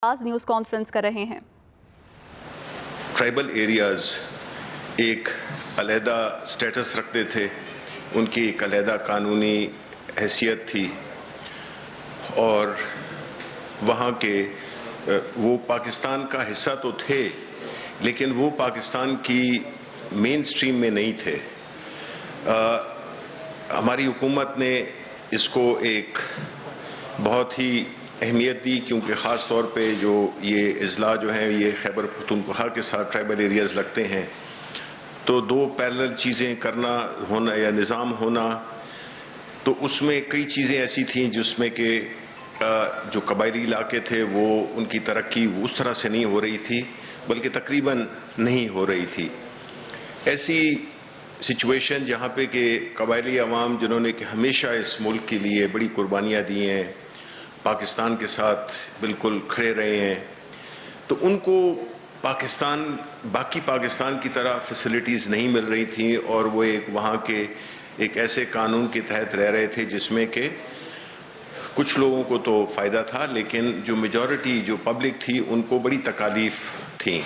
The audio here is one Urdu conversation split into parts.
آج نیوز کانفرنس کر رہے ہیں۔ ٹرائبل ایریاز ایک علیحدہ سٹیٹس رکھتے تھے، ان کی ایک علیحدہ قانونی حیثیت تھی اور وہاں کے وہ پاکستان کا حصہ تو تھے لیکن وہ پاکستان کی مین سٹریم میں نہیں تھے۔ ہماری حکومت نے اس کو ایک بہت ہی اہمیت دی کیونکہ خاص طور پہ جو یہ اضلاع جو ہیں یہ خیبر پختونخوا کے ساتھ ٹرائبل ایریاز لگتے ہیں، تو دو پیرلل چیزیں کرنا ہونا یا نظام ہونا، تو اس میں کئی چیزیں ایسی تھیں جس میں کہ جو قبائلی علاقے تھے وہ ان کی ترقی اس طرح سے نہیں ہو رہی تھی بلکہ تقریباً نہیں ہو رہی تھی۔ ایسی سچویشن جہاں پہ کہ قبائلی عوام جنہوں نے کہ ہمیشہ اس ملک کے لیے بڑی قربانیاں دی ہیں، پاکستان کے ساتھ بالکل کھڑے رہے ہیں، تو ان کو باقی پاکستان کی طرح فیسلٹیز نہیں مل رہی تھیں اور وہ وہاں کے ایک ایسے قانون کے تحت رہ رہے تھے جس میں کہ کچھ لوگوں کو تو فائدہ تھا لیکن جو میجورٹی جو پبلک تھی ان کو بڑی تکالیف تھیں۔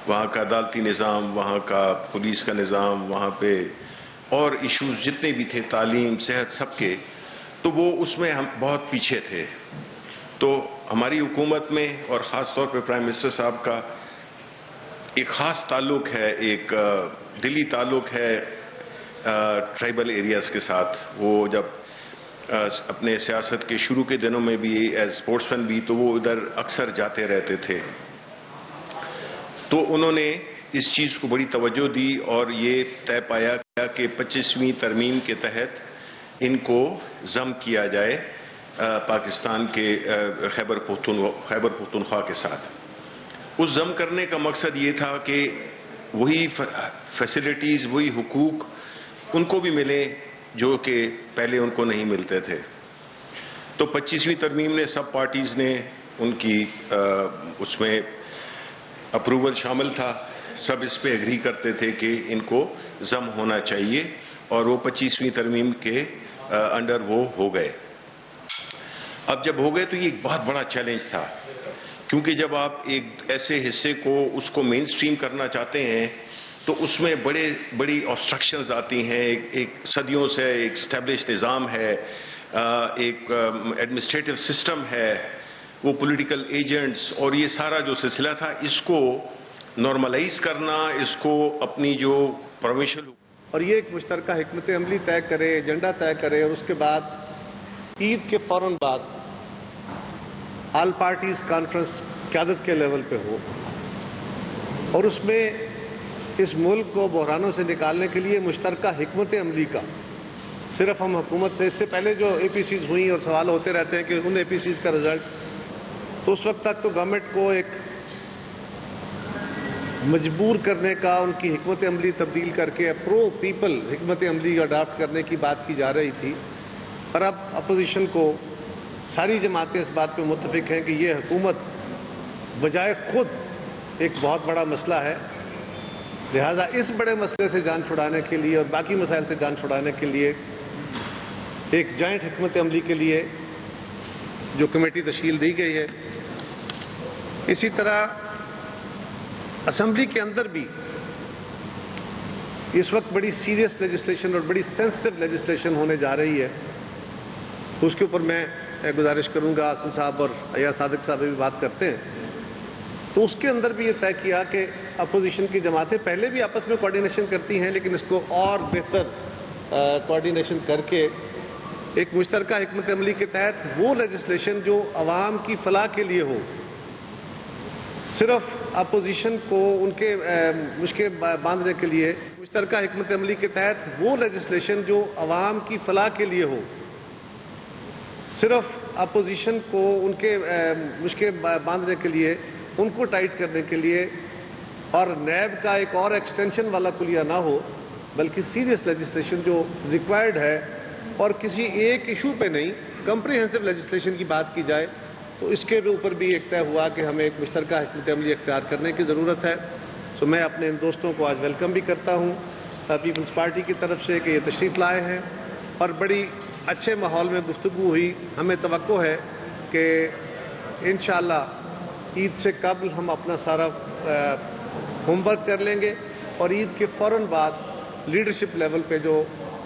وہاں کا عدالتی نظام، وہاں کا پولیس کا نظام، وہاں پہ اور ایشوز جتنے بھی تھے، تعلیم، صحت، سب کے، تو وہ اس میں ہم بہت پیچھے تھے۔ تو ہماری حکومت میں اور خاص طور پہ پرائم منسٹر صاحب کا ایک خاص تعلق ہے، ایک دلی تعلق ہے ٹرائبل ایریاز کے ساتھ۔ وہ جب اپنے سیاست کے شروع کے دنوں میں بھی ایز اسپورٹس مین بھی تو وہ ادھر اکثر جاتے رہتے تھے، تو انہوں نے اس چیز کو بڑی توجہ دی اور یہ طے پایا کہ 25ویں ترمیم کے تحت ان کو ضم کیا جائے پاکستان کے خیبر پختونخوا کے ساتھ۔ اس ضم کرنے کا مقصد یہ تھا کہ وہی فیسلٹیز، وہی حقوق ان کو بھی ملیں جو کہ پہلے ان کو نہیں ملتے تھے۔ تو 25ویں ترمیم نے سب پارٹیز نے ان کی اس میں اپروول شامل تھا، سب اس پہ اگری کرتے تھے کہ ان کو ضم ہونا چاہیے اور وہ 25ویں ترمیم کے انڈر وہ ہو گئے۔ اب جب ہو گئے تو یہ ایک بہت بڑا چیلنج تھا کیونکہ جب آپ ایک ایسے حصے کو اس کو مین سٹریم کرنا چاہتے ہیں تو اس میں بڑی آبسٹرکشنز آتی ہیں۔ ایک صدیوں سے ایک اسٹیبلش نظام ہے، ایک ایڈمنسٹریٹو سسٹم ہے، وہ پولیٹیکل ایجنٹس اور یہ سارا جو سلسلہ تھا، اس کو نارملائز کرنا، اس کو اپنی جو پروونشل اور یہ ایک مشترکہ حکمت عملی طے کرے، ایجنڈا طے کرے اور اس کے بعد عید کے فوراً بعد آل پارٹیز کانفرنس قیادت کے لیول پہ ہو اور اس میں اس ملک کو بحرانوں سے نکالنے کے لیے مشترکہ حکمت عملی کا صرف ہم حکومت سے، اس سے پہلے جو اے پی سیز ہوئیں اور سوال ہوتے رہتے ہیں کہ ان اے پی سیز کا رزلٹ، تو اس وقت تک تو گورنمنٹ کو ایک مجبور کرنے کا، ان کی حکمت عملی تبدیل کر کے پرو پیپل حکمت عملی اڈاپٹ کرنے کی بات کی جا رہی تھی، اور اب اپوزیشن کو ساری جماعتیں اس بات پہ متفق ہیں کہ یہ حکومت بجائے خود ایک بہت بڑا مسئلہ ہے، لہذا اس بڑے مسئلے سے جان چھڑانے کے لیے اور باقی مسائل سے جان چھڑانے کے لیے ایک جوائنٹ حکمت عملی کے لیے جو کمیٹی تشکیل دی گئی ہے۔ اسی طرح اسمبلی کے اندر بھی اس وقت بڑی سیریس لیجسلیشن اور بڑی سینسٹیو لیجسلیشن ہونے جا رہی ہے، اس کے اوپر میں گزارش کروں گا، آصم صاحب اور ایاز صادق صاحب بھی بات کرتے ہیں، تو اس کے اندر بھی یہ طے کیا کہ اپوزیشن کی جماعتیں پہلے بھی آپس میں کوارڈینیشن کرتی ہیں لیکن اس کو اور بہتر کوارڈینیشن کر کے ایک مشترکہ حکمت عملی کے تحت وہ لیجسلیشن جو عوام کی فلاح کے لیے ہو، صرف اپوزیشن کو ان کے مشکل باندھنے کے لیے، مشترکہ حکمت عملی کے تحت وہ لیجسلیشن جو عوام کی فلاح کے لیے ہو، صرف اپوزیشن کو ان کے مشکل باندھنے کے لیے، ان کو ٹائٹ کرنے کے لیے اور نیب کا ایک اور ایکسٹینشن والا کلیہ نہ ہو بلکہ سیریس لیجسلیشن جو ریکوائرڈ ہے اور کسی ایک ایشو پہ نہیں، کمپریہنسو لیجسلیشن کی بات کی جائے، تو اس کے اوپر بھی ایک طے ہوا کہ ہمیں ایک مشترکہ حکمت عملی اختیار کرنے کی ضرورت ہے۔ تو میں اپنے ان دوستوں کو آج ویلکم بھی کرتا ہوں پیپلز پارٹی کی طرف سے کہ یہ تشریف لائے ہیں اور بڑی اچھے ماحول میں گفتگو ہوئی۔ ہمیں توقع ہے کہ انشاءاللہ عید سے قبل ہم اپنا سارا ہوم ورک کر لیں گے اور عید کے فوراً بعد لیڈرشپ لیول پہ جو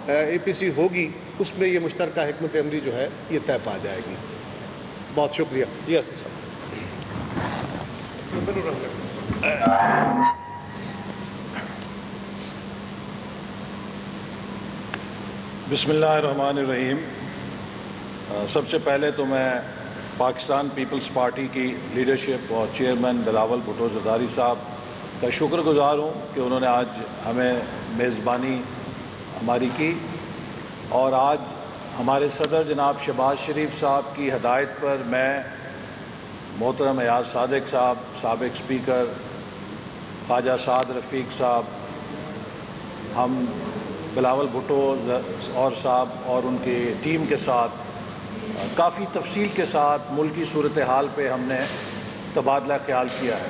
اے پی سی ہوگی اس میں یہ مشترکہ حکمت عملی جو ہے یہ طے پا جائے گی. بہت شکریہ. جی اسد صاحب. بسم اللہ الرحمن الرحیم. سب سے پہلے تو میں پاکستان پیپلز پارٹی کی لیڈرشپ اور چیئرمین بلاول بھٹو زرداری صاحب کا شکر گزار ہوں کہ انہوں نے آج ہمیں میزبانی ہماری کی اور آج ہمارے صدر جناب شہباز شریف صاحب کی ہدایت پر میں محترم ایاز صادق صاحب، سابق اسپیکر خواجہ سعد رفیق صاحب، ہم بلاول بھٹو اور صاحب اور ان کی ٹیم کے ساتھ کافی تفصیل کے ساتھ ملکی صورتحال پہ ہم نے تبادلہ خیال کیا ہے.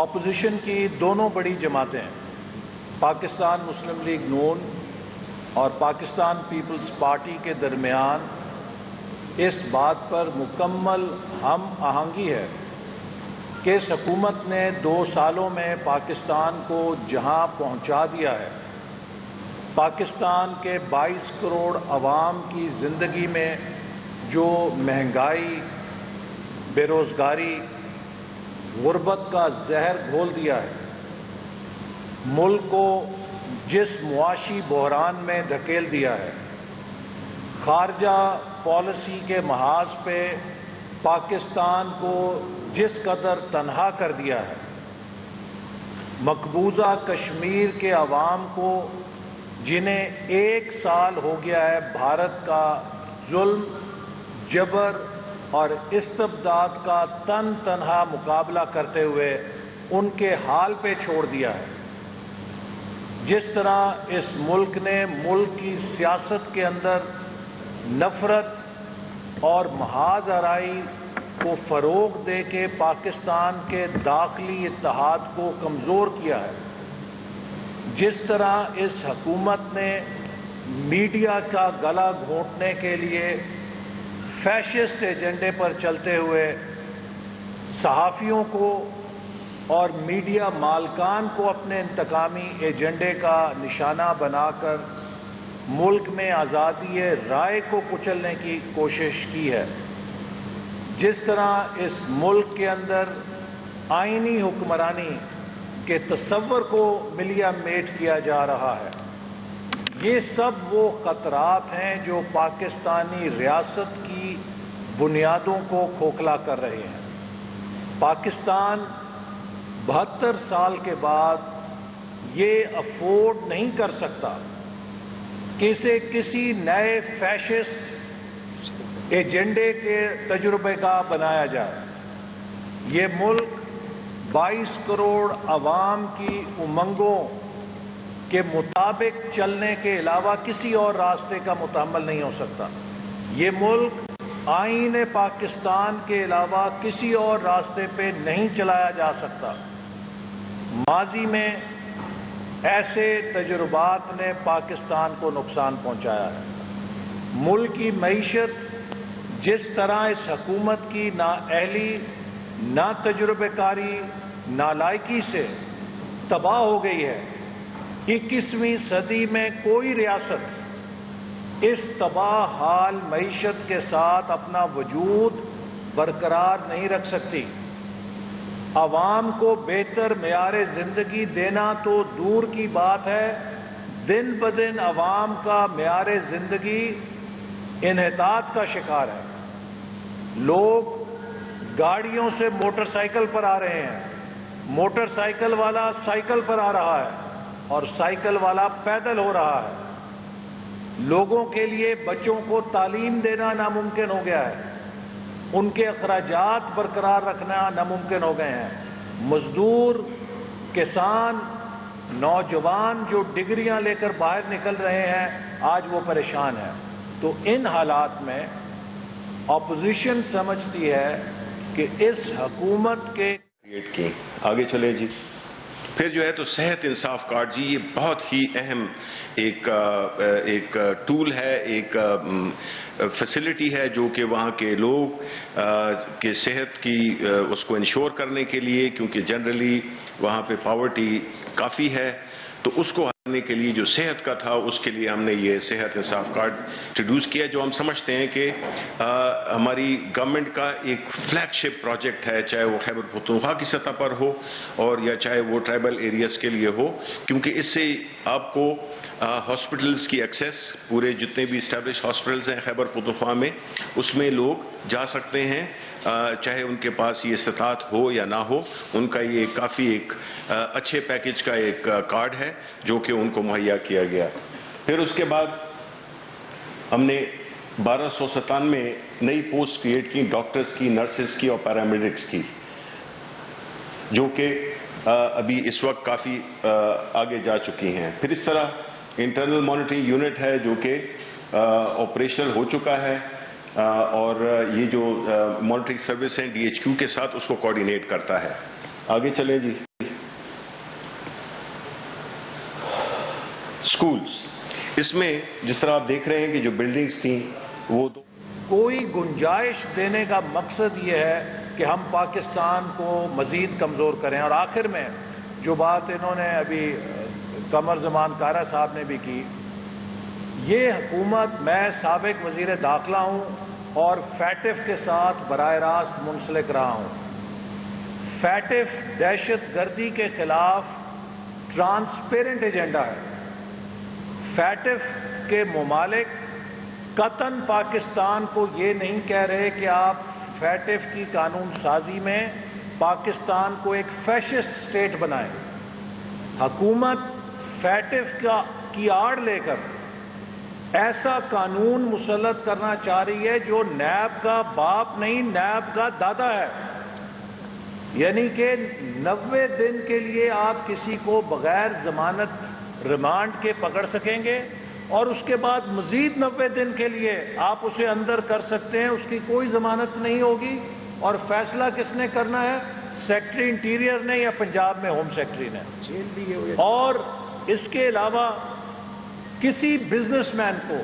اپوزیشن کی دونوں بڑی جماعتیں پاکستان مسلم لیگ نون اور پاکستان پیپلز پارٹی کے درمیان اس بات پر مکمل ہم آہنگی ہے کہ اس حکومت نے 2 سالوں میں پاکستان کو جہاں پہنچا دیا ہے، پاکستان کے 22 کروڑ عوام کی زندگی میں جو مہنگائی، بے روزگاری، غربت کا زہر گھول دیا ہے، ملک کو جس معاشی بحران میں دھکیل دیا ہے، خارجہ پالیسی کے محاذ پہ پاکستان کو جس قدر تنہا کر دیا ہے، مقبوضہ کشمیر کے عوام کو جنہیں 1 سال ہو گیا ہے بھارت کا ظلم، جبر اور استبداد کا تنہا مقابلہ کرتے ہوئے ان کے حال پہ چھوڑ دیا ہے. جس طرح اس ملک نے ملک کی سیاست کے اندر نفرت اور محاذ آرائی کو فروغ دے کے پاکستان کے داخلی اتحاد کو کمزور کیا ہے، جس طرح اس حکومت نے میڈیا کا گلا گھونٹنے کے لیے فیشسٹ ایجنڈے پر چلتے ہوئے صحافیوں کو اور میڈیا مالکان کو اپنے انتقامی ایجنڈے کا نشانہ بنا کر ملک میں آزادی رائے کو کچلنے کی کوشش کی ہے، جس طرح اس ملک کے اندر آئینی حکمرانی کے تصور کو ملیا میٹ کیا جا رہا ہے، یہ سب وہ خطرات ہیں جو پاکستانی ریاست کی بنیادوں کو کھوکھلا کر رہے ہیں. پاکستان 72 سال کے بعد یہ افورڈ نہیں کر سکتا کہ اسے کسی نئے فیشسٹ ایجنڈے کے تجربے کا بنایا جائے. یہ ملک 22 کروڑ عوام کی امنگوں کے مطابق چلنے کے علاوہ کسی اور راستے کا متحمل نہیں ہو سکتا. یہ ملک آئین پاکستان کے علاوہ کسی اور راستے پہ نہیں چلایا جا سکتا. ماضی میں ایسے تجربات نے پاکستان کو نقصان پہنچایا ہے. ملک کی معیشت جس طرح اس حکومت کی نااہلی، نا تجربہ کاری، نالائکی سے تباہ ہو گئی ہے، 21ویں صدی میں کوئی ریاست اس تباہ حال معیشت کے ساتھ اپنا وجود برقرار نہیں رکھ سکتی. عوام کو بہتر معیار زندگی دینا تو دور کی بات ہے، دن بدن عوام کا معیار زندگی انحطاط کا شکار ہے. لوگ گاڑیوں سے موٹر سائیکل پر آ رہے ہیں، موٹر سائیکل والا سائیکل پر آ رہا ہے اور سائیکل والا پیدل ہو رہا ہے. لوگوں کے لیے بچوں کو تعلیم دینا ناممکن ہو گیا ہے، ان کے اخراجات برقرار رکھنا ناممکن ہو گئے ہیں. مزدور، کسان، نوجوان جو ڈگریاں لے کر باہر نکل رہے ہیں آج وہ پریشان ہیں. تو ان حالات میں اپوزیشن سمجھتی ہے کہ اس حکومت کے آگے چلیں جی. پھر جو ہے تو صحت انصاف کارڈ جی، یہ بہت ہی اہم ایک ٹول ہے، ایک فیسلٹی ہے جو کہ وہاں کے لوگ کے صحت کی اس کو انشور کرنے کے لیے، کیونکہ جنرلی وہاں پہ پاورٹی کافی ہے، تو اس کو ہرانے کے لیے جو صحت کا تھا اس کے لیے ہم نے یہ صحت انصاف کارڈ انٹروڈیوس کیا، جو ہم سمجھتے ہیں کہ ہماری گورنمنٹ کا ایک فلیگ شپ پروجیکٹ ہے، چاہے وہ خیبر پختونخوا کی سطح پر ہو اور یا چاہے وہ ٹرائبل ایریاز کے لیے ہو، کیونکہ اس سے آپ کو ہاسپٹلز کی ایکسیس، پورے جتنے بھی اسٹیبلش ہاسپٹلز ہیں خیبر پختونخوا میں، اس میں لوگ جا سکتے ہیں، چاہے ان کے پاس یہ استطاعت ہو یا نہ ہو، ان کا یہ کافی ایک اچھے پیکج کا ایک کارڈ ہے جو کہ ان کو مہیا کیا گیا۔ پھر اس کے بعد ہم نے 1297 نئی پوسٹ کریٹ کی، ڈاکٹرز کی، نرسز کی اور پیرامیڈکس کی، جو کہ ابھی اس وقت کافی آگے جا چکی ہیں۔ پھر اس طرح انٹرنل مانیٹرنگ یونٹ ہے جو کہ آپریشنل ہو چکا ہے، اور یہ جو مانیٹرنگ سروس ہیں DHQ کے ساتھ اس کو کوآرڈینیٹ کرتا ہے۔ آگے چلیں جی۔ سکولز، اس میں جس طرح آپ دیکھ رہے ہیں کہ جو بلڈنگز تھیں وہ کوئی گنجائش دینے کا مقصد یہ ہے کہ ہم پاکستان کو مزید کمزور کریں۔ اور آخر میں جو بات انہوں نے ابھی قمر زمان کارا صاحب نے بھی کی، یہ حکومت، میں سابق وزیر داخلہ ہوں اور فیٹف کے ساتھ براہ راست منسلک رہا ہوں۔ فیٹف دہشت گردی کے خلاف ٹرانسپیرنٹ ایجنڈا ہے۔ فیٹف کے ممالک قطعاً پاکستان کو یہ نہیں کہہ رہے کہ آپ فیٹف کی قانون سازی میں پاکستان کو ایک فیشسٹ اسٹیٹ بنائیں۔ حکومت فیٹف کی آڑ لے کر ایسا قانون مسلط کرنا چاہ رہی ہے جو نیب کا باپ نہیں، نیب کا دادا ہے، یعنی کہ 90 دن کے لیے آپ کسی کو بغیر ضمانت ریمانڈ کے پکڑ سکیں گے، اور اس کے بعد مزید 90 دن کے لیے آپ اسے اندر کر سکتے ہیں، اس کی کوئی ضمانت نہیں ہوگی۔ اور فیصلہ کس نے کرنا ہے؟ سیکرٹری انٹیریئر نے یا پنجاب میں ہوم سیکرٹری نے۔ اور اس کے علاوہ کسی بزنس مین کو،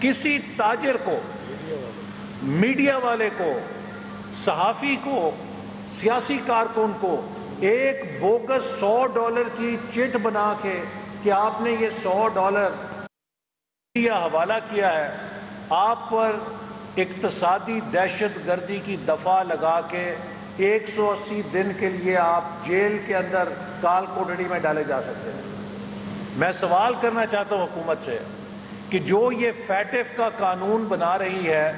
کسی تاجر کو، میڈیا والے کو، صحافی کو، سیاسی کارکن کو ایک بوگس $100 کی چٹ بنا کے کہ آپ نے یہ $100 یا حوالہ کیا ہے، آپ پر اقتصادی دہشت گردی کی دفعہ لگا کے 180 دن کے لیے آپ جیل کے اندر کال کوٹڑی میں ڈالے جا سکتے ہیں۔ میں سوال کرنا چاہتا ہوں حکومت سے کہ جو یہ فیٹف کا قانون بنا رہی ہے،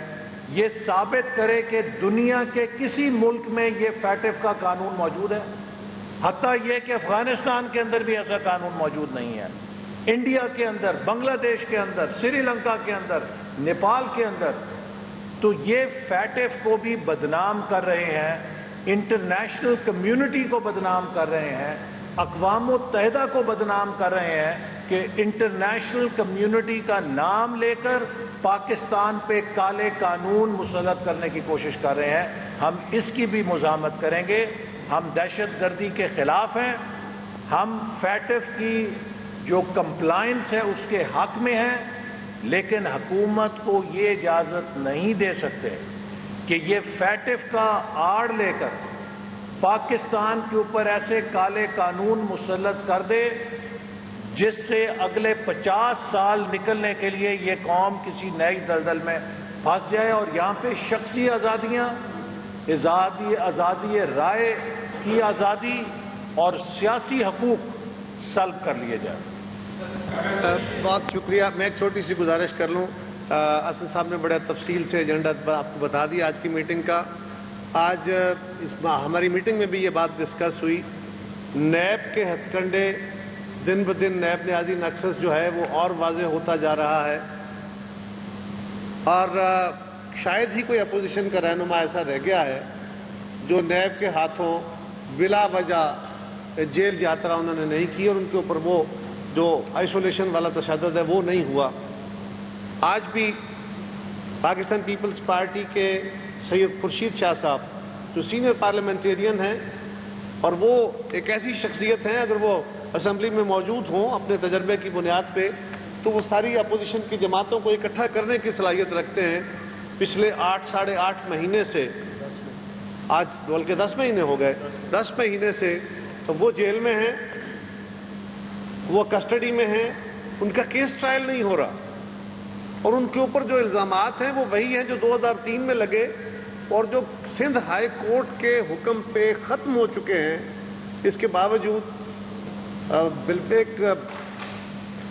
یہ ثابت کرے کہ دنیا کے کسی ملک میں یہ فیٹف کا قانون موجود ہے۔ حتیٰ یہ کہ افغانستان کے اندر بھی ایسا قانون موجود نہیں ہے، انڈیا کے اندر، بنگلہ دیش کے اندر، سری لنکا کے اندر، نیپال کے اندر۔ تو یہ فیٹف کو بھی بدنام کر رہے ہیں، انٹرنیشنل کمیونٹی کو بدنام کر رہے ہیں، اقوام متحدہ کو بدنام کر رہے ہیں کہ انٹرنیشنل کمیونٹی کا نام لے کر پاکستان پہ کالے قانون مسلط کرنے کی کوشش کر رہے ہیں۔ ہم اس کی بھی مزاحمت کریں گے۔ ہم دہشت گردی کے خلاف ہیں، ہم فیٹف کی جو کمپلائنس ہے اس کے حق میں ہیں، لیکن حکومت کو یہ اجازت نہیں دے سکتے کہ یہ فیٹف کا آڑ لے کر پاکستان کے اوپر ایسے کالے قانون مسلط کر دے جس سے اگلے 50 سال نکلنے کے لیے یہ قوم کسی نئی دلدل میں پھنس جائے، اور یہاں پہ شخصی آزادیاں، آزادی رائے کی آزادی اور سیاسی حقوق سلب کر لیے جائیں۔ بہت شکریہ۔ میں ایک چھوٹی سی گزارش کر لوں۔ اسد صاحب نے بڑے تفصیل سے ایجنڈا آپ کو بتا دیا آج کی میٹنگ کا۔ آج ہماری میٹنگ میں بھی یہ بات ڈسکس ہوئی، نیب کے ہتھ کنڈے دن بدن نیب نیازی نقص جو ہے وہ اور واضح ہوتا جا رہا ہے، اور شاید ہی کوئی اپوزیشن کا رہنما ایسا رہ گیا ہے جو نیب کے ہاتھوں بلا وجہ جیل یاترا انہوں نے نہیں کی اور ان کے اوپر وہ جو آئسولیشن والا تشدد ہے وہ نہیں ہوا۔ آج بھی پاکستان پیپلز پارٹی کے سید خورشید شاہ صاحب جو سینئر پارلیمنٹیرین ہیں، اور وہ ایک ایسی شخصیت ہیں اگر وہ اسمبلی میں موجود ہوں اپنے تجربے کی بنیاد پہ تو وہ ساری اپوزیشن کی جماعتوں کو اکٹھا کرنے کی صلاحیت رکھتے ہیں. پچھلے 8-8.5 مہینے سے آج بلکہ 10 مہینے ہو گئے, 10 مہینے سے وہ جیل میں ہیں, وہ کسٹڈی میں ہیں, ان کا کیس ٹرائل نہیں ہو رہا اور ان کے اوپر جو الزامات ہیں وہ وہی ہیں جو 2003 میں لگے اور جو سندھ ہائی کورٹ کے حکم پہ ختم ہو چکے ہیں. اس کے باوجود ایک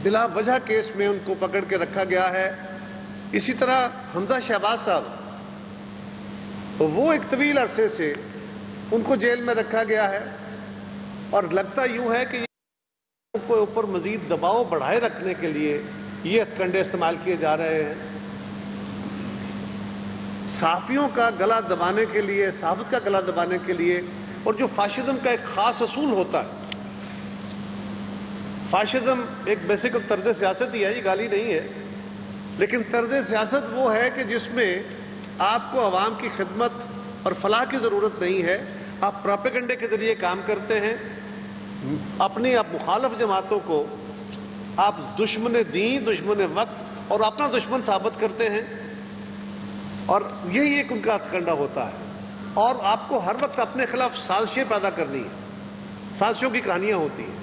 بلا وجہ کیس میں ان کو پکڑ کے رکھا گیا ہے. اسی طرح حمزہ شہباز صاحب وہ ایک طویل عرصے سے ان کو جیل میں رکھا گیا ہے اور لگتا یوں ہے کہ ان کو اوپر مزید دباؤ بڑھائے رکھنے کے لیے یہ ہتھکنڈے استعمال کیے جا رہے ہیں. صحافیوں کا گلا دبانے کے لیے, صحافت کا گلا دبانے کے لیے, اور جو فاشزم کا ایک خاص اصول ہوتا ہے, فاشزم ایک بیسک طرز سیاست ہی ہے, یہ گالی نہیں ہے, لیکن طرز سیاست وہ ہے کہ جس میں آپ کو عوام کی خدمت اور فلاح کی ضرورت نہیں ہے, آپ پروپیگنڈے کے ذریعے کام کرتے ہیں, اپنی آپ مخالف جماعتوں کو آپ دشمن دین, دشمن وقت اور اپنا دشمن ثابت کرتے ہیں, اور یہی ایک ان کا ہتھکنڈا ہوتا ہے. اور آپ کو ہر وقت اپنے خلاف سازشیں پیدا کرنی ہے, سازشوں کی کہانیاں ہوتی ہیں.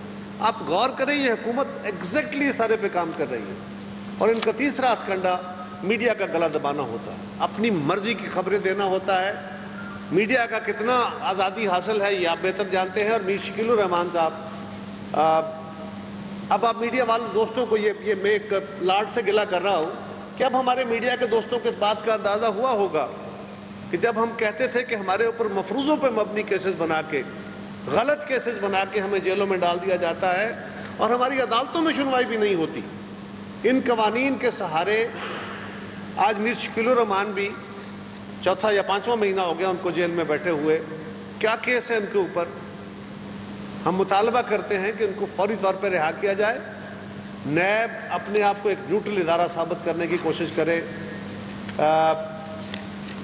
آپ غور کریں یہ حکومت ایگزیکٹلی سارے پہ کام کر رہی ہے, اور ان کا تیسرا ہتھکنڈا میڈیا کا گلا دبانا ہوتا ہے, اپنی مرضی کی خبریں دینا ہوتا ہے. میڈیا کا کتنا آزادی حاصل ہے یہ آپ بہتر جانتے ہیں. اور میر شکیل الرحمان صاحب, اب آپ میڈیا والے دوستوں کو یہ میں ایک لاڈ سے گلہ کر رہا ہوں کہ اب ہمارے میڈیا کے دوستوں کو اس بات کا اندازہ ہوا ہوگا کہ جب ہم کہتے تھے کہ ہمارے اوپر مفروضوں پہ مبنی کیسز بنا کے, غلط کیسز بنا کے ہمیں جیلوں میں ڈال دیا جاتا ہے اور ہماری عدالتوں میں سنوائی بھی نہیں ہوتی, ان قوانین کے سہارے آج میر شکیل الرحمان بھی 4واں یا 5واں مہینہ ہو گیا ان کو جیل میں بیٹھے ہوئے. کیا کیس ہے ان کے اوپر؟ ہم مطالبہ کرتے ہیں کہ ان کو فوری طور پہ رہا کیا جائے. نیب اپنے آپ کو ایک نیوٹرل ادارہ ثابت کرنے کی کوشش کرے.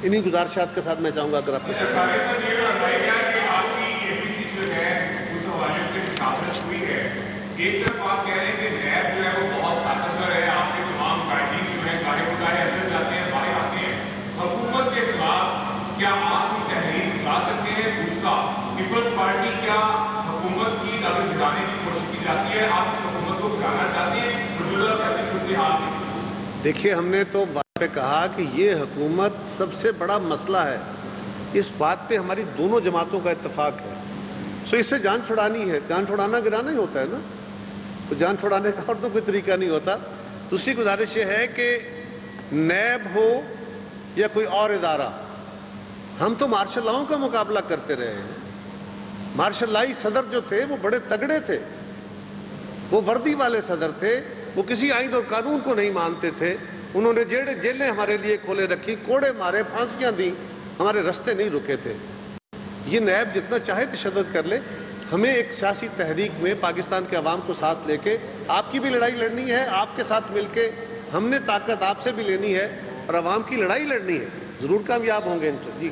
انہی گزارشات کے ساتھ میں چاہوں گا اگر آپ ایک طرف آپ کہہ رہے ہیں کہ نیب جو ہے وہ بہت طاقتور ہے, آپ کے تمام پارٹی جو ہے کارے مدارے اندر جاتے ہیں باہر آتے ہیں, حکومت کے خلاف کیا آپ کی تحریر بتا سکتے ہیں؟ دوسرا, پیپلز پارٹی کیا حکومت کی نظر گرانے کی کوشش کی جاتی ہے؟ آپ حکومت کو گرانا چاہتے ہیں موجودہ کیسی صورتحال میں؟ دیکھیے, ہم نے تو بات پہ کہا کہ یہ حکومت سب سے بڑا مسئلہ ہے, اس بات پہ ہماری دونوں جماعتوں کا اتفاق ہے. سو اس سے جان چھڑانی ہے, جان چھڑانا گرانا ہی ہوتا ہے نا, تو جان چھڑانے کا اور تو کوئی طریقہ نہیں ہوتا. دوسری گزارش یہ ہے کہ نیب ہو یا کوئی اور ادارہ, ہم تو مارشل لاؤں کا مقابلہ کرتے رہے ہیں. مارشل لائی صدر جو تھے وہ بڑے تگڑے تھے, وہ وردی والے صدر تھے, وہ کسی آئین اور قانون کو نہیں مانتے تھے. انہوں نے جیلیں ہمارے لیے کھولے رکھی, کوڑے مارے, پھانسیاں دیں, ہمارے رستے نہیں رکے تھے. یہ نیب جتنا چاہے تشدد کر لے, ہمیں ایک سیاسی تحریک میں پاکستان کے عوام کو ساتھ لے کے آپ کی بھی لڑائی لڑنی ہے, آپ کے ساتھ مل کے ہم نے طاقت آپ سے بھی لینی ہے اور عوام کی لڑائی لڑنی ہے. ضرور کامیاب ہوں گے ان سے. جی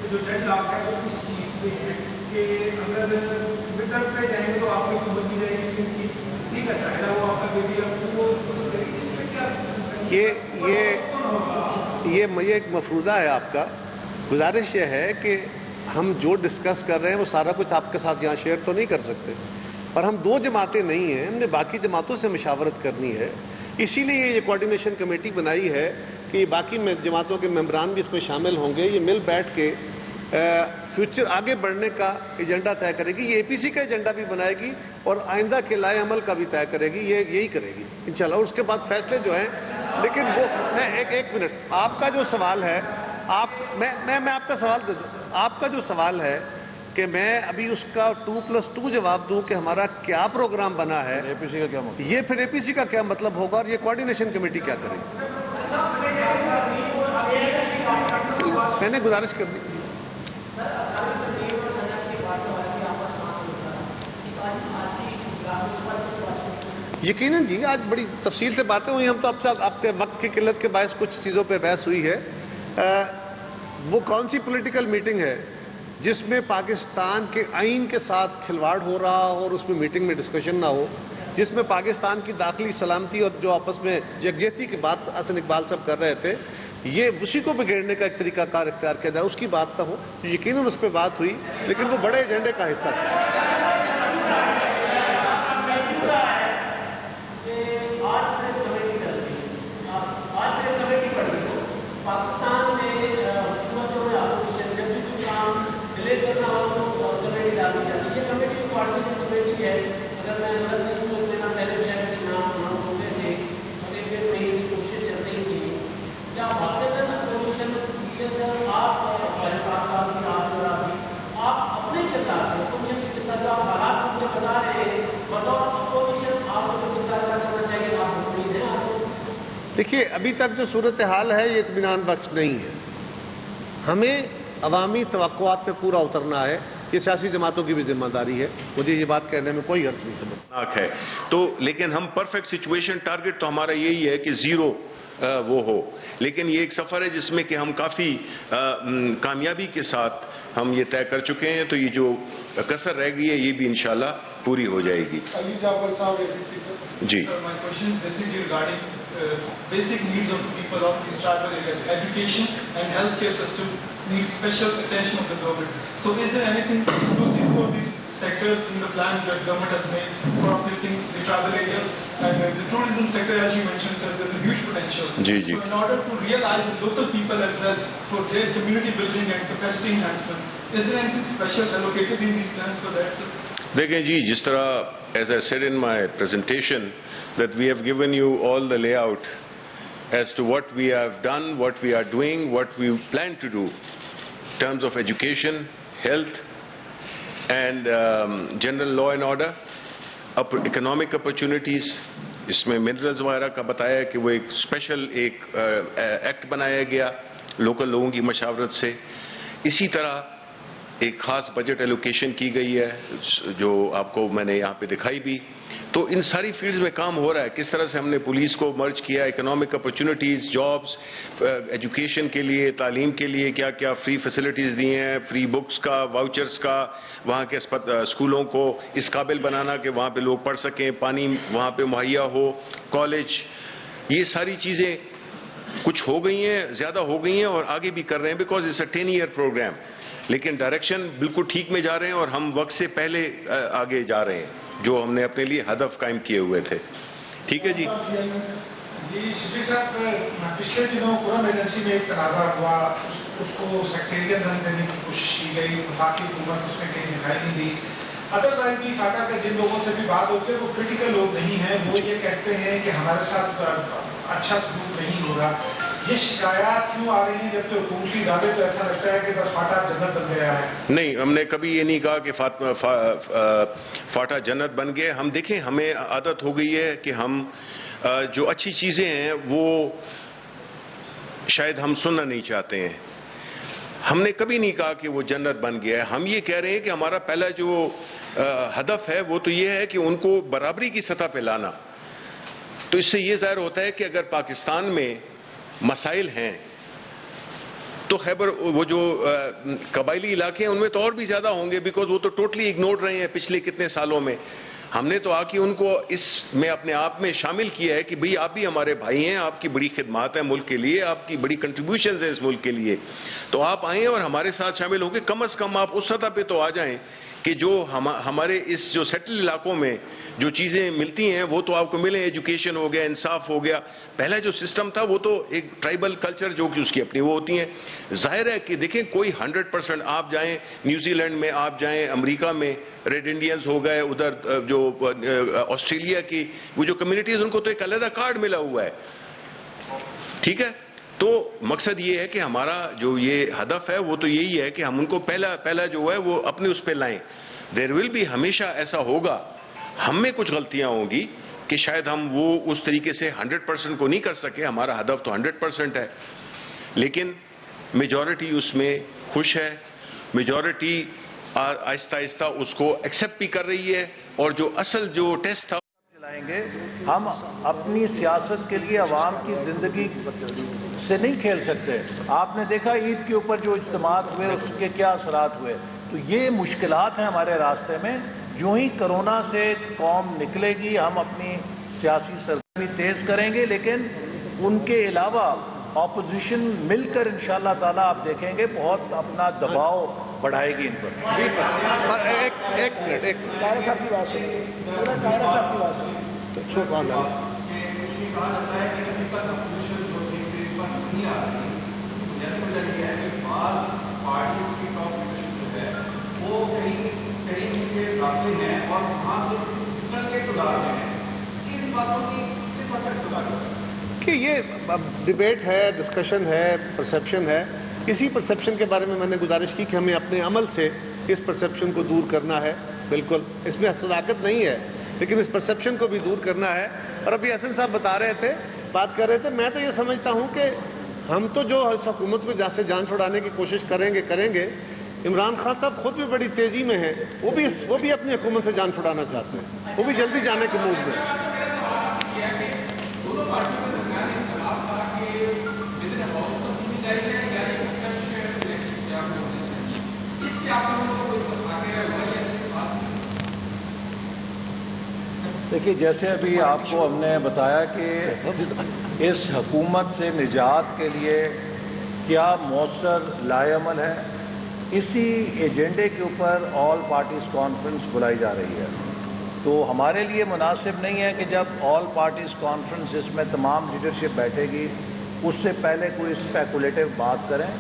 جو جج آپ ہے وہ اس چیز پہ ہے کہ اگر ٹویٹر پہ جائیں گے تو آپ کو سمجھ نہیں جائے گی کہ ٹھیک ہے چاہے وہ آپ کا بیٹی یہ ایک مفروضہ ہے آپ کا. گزارش یہ ہے کہ ہم جو ڈسکس کر رہے ہیں وہ سارا کچھ آپ کے ساتھ یہاں شیئر تو نہیں کر سکتے, اور ہم دو جماعتیں نہیں ہیں, ہم نے باقی جماعتوں سے مشاورت کرنی ہے. اسی لیے یہ کوارڈینیشن کمیٹی بنائی ہے کہ باقی جماعتوں کے ممبران بھی اس میں شامل ہوں گے. یہ مل بیٹھ کے فیوچر آگے بڑھنے کا ایجنڈا طے کرے گی. یہ اے پی سی کا ایجنڈا بھی بنائے گی اور آئندہ کے لائے عمل کا بھی طے کرے گی. یہی کرے گی انشاءاللہ. اور اس کے بعد فیصلے جو ہیں, لیکن وہ میں ایک منٹ, آپ کا جو سوال ہے, میں آپ کا سوال دے دوں. آپ کا جو سوال ہے کہ میں ابھی اس کا 2+2 جواب دوں کہ ہمارا کیا پروگرام بنا ہے, اے پی سی کا کیا مطلب, یہ پھر اے پی سی کا کیا مطلب ہوگا اور یہ کوارڈینیشن کمیٹی کیا کرے گی. میں نے گزارش کر دی. یقیناً جی آج بڑی تفصیل سے باتیں ہوئی. ہم تو اب ساتھ آپ کے وقت کی قلت کے باعث کچھ چیزوں پہ بحث ہوئی ہے. وہ کون سی پولیٹیکل میٹنگ ہے جس میں پاکستان کے آئین کے ساتھ کھلواڑ ہو رہا ہو اور اس میں میٹنگ میں ڈسکشن نہ ہو, جس میں پاکستان کی داخلی سلامتی اور جو آپس میں یکجہتی کی بات حسن اقبال صاحب کر رہے تھے, یہ اسی کو بگیڑنے کا ایک طریقہ کار اختیار کیا جائے, اس کی بات نہ ہو. یقیناً اس پہ بات ہوئی, لیکن وہ بڑے ایجنڈے کا حصہ تھا. دیکھیے ابھی تک جو صورتحال ہے یہ اطمینان بخش نہیں ہے. ہمیں عوامی توقعات پہ پورا اترنا ہے. یہ سیاسی جماعتوں کی بھی ذمہ داری ہے. مجھے یہ بات کہنے میں کوئی حرج نہیں سمجھتا ہے. تو لیکن ہم پرفیکٹ سچویشن ٹارگٹ تو ہمارا یہی ہے کہ زیرو وہ ہو. لیکن یہ ایک سفر ہے جس میں کہ ہم کافی کامیابی کے ساتھ ہم یہ طے کر چکے ہیں. تو یہ جو کسر رہ گئی ہے یہ بھی انشاءاللہ پوری ہو جائے گی. جی basic needs of the people of these tribal areas. Education and healthcare system need special attention of the government. So is there anything exclusive for these sectors in the plan that government has made for uplifting the tribal areas? And the tourism sector, as you mentioned, there's a huge potential. So in order to realize the local people as well for their community building and capacity enhancement, is there anything special allocated in these plans for that? دیکھیں جی, جس طرح as I said in my presentation that we have given you all the layout as to what we have done, what we are doing, what we plan to do in terms of education, health and general law and order, economic opportunities. اس میں منرلز وغیرہ کا بتایا کہ وہ ایک اسپیشل ایک ایکٹ بنایا گیا لوکل لوگوں کی مشاورت سے. اسی طرح ایک خاص بجٹ ایلوکیشن کی گئی ہے جو آپ کو میں نے یہاں پہ دکھائی بھی. تو ان ساری فیلڈز میں کام ہو رہا ہے. کس طرح سے ہم نے پولیس کو مرج کیا, اکنامک اپرچونٹیز, جابس, ایجوکیشن کے لیے, تعلیم کے لیے کیا کیا فری فیسلٹیز دی ہیں, فری بکس کا, واؤچرز کا, وہاں کے اسکولوں کو اس قابل بنانا کہ وہاں پہ لوگ پڑھ سکیں, پانی وہاں پہ مہیا ہو, کالج. یہ ساری چیزیں کچھ ہو گئی ہیں, زیادہ ہو گئی ہیں اور آگے بھی کر رہے ہیں because it's a 10-year program. لیکن ڈائریکشن بالکل ٹھیک میں جا رہے ہیں اور ہم وقت سے پہلے آگے جا رہے ہیں جو ہم نے اپنے لیے ہدف قائم کیے ہوئے تھے. ٹھیک ہے جی. جی شبیر صاحب, پچھلے دنوں قرم ایجنسی میں ایک تنازع ہوا, اس کو سیکٹریٹ رن دینے کی کوشش کی گئی, وفاقی حکومت اس میں کہیں دکھائی نہیں دی. ادر کی فاٹا کے جن لوگوں سے بھی بات ہوتی ہے وہ کریٹیکل لوگ نہیں ہیں, وہ یہ کہتے ہیں کہ ہمارے ساتھ اچھا سلوک نہیں ہو رہا. یہ شکایات کیوں آ رہی ہیں جبکہ حکومتی دعوے تو ایسا لگتا ہے کہ بس فاٹا جنت بن گیا ہے؟ نہیں, ہم نے کبھی یہ نہیں کہا کہ فاٹا جنت بن گیا. ہم دیکھیں ہمیں عادت ہو گئی ہے کہ ہم جو اچھی چیزیں ہیں وہ شاید ہم سننا نہیں چاہتے ہیں. ہم نے کبھی نہیں کہا کہ وہ جنت بن گیا ہے. ہم یہ کہہ رہے ہیں کہ ہمارا پہلا جو ہدف ہے وہ تو یہ ہے کہ ان کو برابری کی سطح پہ لانا. تو اس سے یہ ظاہر ہوتا ہے کہ اگر پاکستان میں مسائل ہیں تو خیبر وہ جو قبائلی علاقے ہیں ان میں تو اور بھی زیادہ ہوں گے بیکاز وہ تو ٹوٹلی اگنورڈ رہے ہیں پچھلے کتنے سالوں میں. ہم نے تو آ کے ان کو اس میں اپنے آپ میں شامل کیا ہے کہ بھئی آپ بھی ہمارے بھائی ہیں, آپ کی بڑی خدمات ہیں ملک کے لیے, آپ کی بڑی کنٹریبیوشنز ہیں اس ملک کے لیے, تو آپ آئیں اور ہمارے ساتھ شامل ہوں گے. کم از کم آپ اس سطح پہ تو آ جائیں کہ جو ہمارے اس جو سیٹل علاقوں میں جو چیزیں ملتی ہیں وہ تو آپ کو ملیں. ایجوکیشن ہو گیا, انصاف ہو گیا. پہلا جو سسٹم تھا وہ تو ایک ٹرائبل کلچر جو کہ اس کی اپنی وہ ہوتی ہیں. ظاہر ہے کہ دیکھیں کوئی 100% آپ جائیں نیوزی لینڈ میں, آپ جائیں امریکہ میں, ریڈ انڈینز ہو گئے, ادھر جو آسٹریلیا کی وہ جو کمیونٹیز ان کو تو ایک علیحدہ کارڈ ملا ہوا ہے. ٹھیک ہے, تو مقصد یہ ہے کہ ہمارا جو یہ ہدف ہے وہ تو یہی ہے کہ ہم ان کو پہلا جو ہے وہ اپنے اس پہ لائیں. دیر ول بھی ہمیشہ ایسا ہوگا, ہم میں کچھ غلطیاں ہوں گی کہ شاید ہم وہ اس طریقے سے 100% کو نہیں کر سکے. ہمارا ہدف تو 100% ہے, لیکن میجورٹی اس میں خوش ہے, میجورٹی آہستہ آہستہ اس کو ایکسیپٹ بھی کر رہی ہے, اور جو اصل جو ٹیسٹ تھا چلائیں گے. ہم اپنی سیاست کے لیے عوام کی زندگی سے نہیں کھیل سکتے. آپ نے دیکھا عید کے اوپر جو اجتماعات ہوئے اس کے کیا اثرات ہوئے. تو یہ مشکلات ہیں ہمارے راستے میں. جو ہی کرونا سے قوم نکلے گی ہم اپنی سیاسی سرگرمی تیز کریں گے, لیکن ان کے علاوہ اپوزیشن مل کر انشاءاللہ تعالیٰ آپ دیکھیں گے بہت اپنا دباؤ بڑھائے گی ان پر. ایک منٹ کہ یہ ڈبیٹ ہے, ڈسکشن ہے, پرسیپشن ہے. اسی پرسیپشن کے بارے میں نے گزارش کی کہ ہمیں اپنے عمل سے اس پرسیپشن کو دور کرنا ہے. بالکل اس میں صداقت نہیں ہے, لیکن اس پرسیپشن کو بھی دور کرنا ہے. اور ابھی حسن صاحب بتا رہے تھے, بات کر رہے تھے, میں تو یہ سمجھتا ہوں کہ ہم تو جو اس حکومت کو جہاں سے جان چھڑانے کی کوشش کریں گے. عمران خان صاحب خود بھی بڑی تیزی میں ہیں, وہ بھی اپنی حکومت سے جان چھڑانا چاہتے ہیں, وہ بھی جلدی جانے کے موڈ میں. دیکھیے جیسے ابھی آپ کو ہم نے بتایا کہ اس حکومت سے نجات کے لیے کیا مؤثر لائے عمل ہے, اسی ایجنڈے کے اوپر آل پارٹیز کانفرنس بلائی جا رہی ہے. تو ہمارے لیے مناسب نہیں ہے کہ جب آل پارٹیز کانفرنس جس میں تمام لیڈرشپ بیٹھے گی اس سے پہلے کوئی اسپیکولیٹو بات کریں.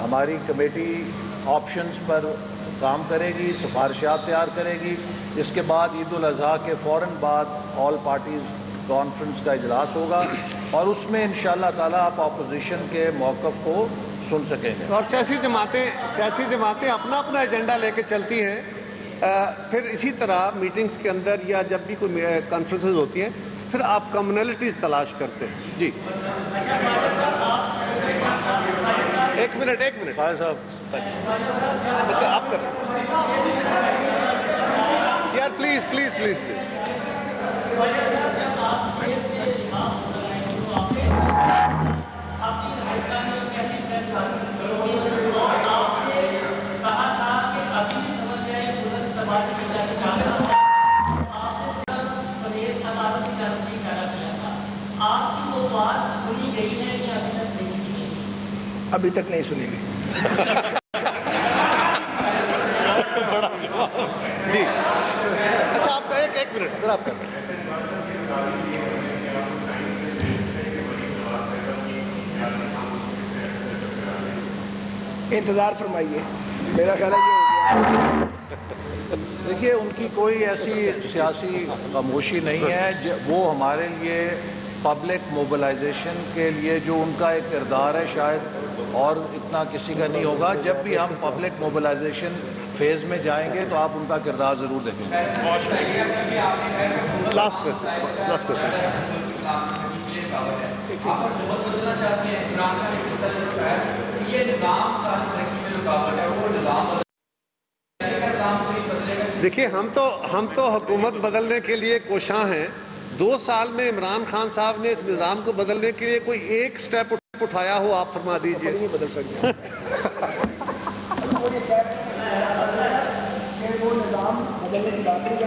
ہماری کمیٹی آپشنز پر کام کرے گی, سفارشات تیار کرے گی. اس کے بعد عید الاضحیٰ کے فوراً بعد آل پارٹیز کانفرنس کا اجلاس ہوگا, اور اس میں انشاءاللہ تعالیٰ آپ اپوزیشن کے موقف کو سن سکیں گے. اور سیاسی جماعتیں اپنا ایجنڈا لے کے چلتی ہیں. پھر اسی طرح میٹنگز کے اندر یا جب بھی کوئی کانفرنسز ہوتی ہیں پھر آپ کمیونلٹیز تلاش کرتے ہیں. جی ایک منٹ فائز صاحب آپ کر یار پلیز. ابھی تک نہیں سنی گئی. جی اچھا آپ کا ایک منٹ سر, آپ کا انتظار فرمائیے, میرا خیال ہے یہ ہو گیا. دیکھیے ان کی کوئی ایسی سیاسی خاموشی نہیں ہے. وہ ہمارے لیے پبلک موبلائزیشن کے لیے جو ان کا ایک کردار ہے شاید اور اتنا کسی کا نہیں ہوگا. جب بھی ہم پبلک موبلائزیشن فیز میں جائیں گے تو آپ ان کا کردار ضرور دیکھیں گے. لاسٹ دیکھیے ہم تو حکومت بدلنے کے لیے کوشاں ہیں. 2 سال میں عمران خان صاحب نے اس نظام کو بدلنے کے لیے کوئی ایک سٹیپ اٹھایا ہو, آپ فرما دیجئے. نہیں بدل سکتے. وہ نظام بدلنے کی بات